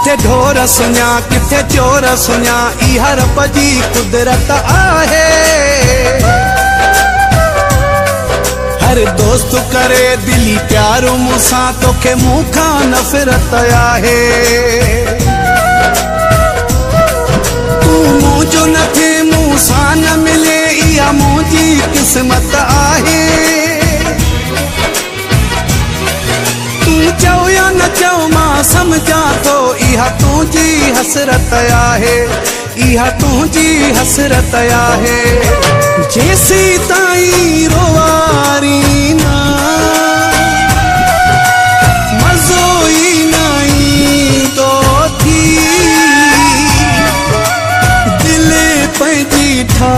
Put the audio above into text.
किथे ढोर सुञा किथे चोर सुञा इहा रब जी कुदरत आहे। हर दोस्त करे दिली प्यारो मूंसां तोखे मूंखां नफ़रत आहे। तूं मुंहिंजो न थे मूंसां न मिले इहा मुंहिंजी क़िस्मत आहे। तूं चओ या न चओ मां सम्झां थो इहा तुंहिंजी हसरत आहे। इहा तुंहिंजी हसरत आहे। जेसी ताईं रोवारी ना मज़ो ई न ईंदो थी दिल पंहिंजी ठा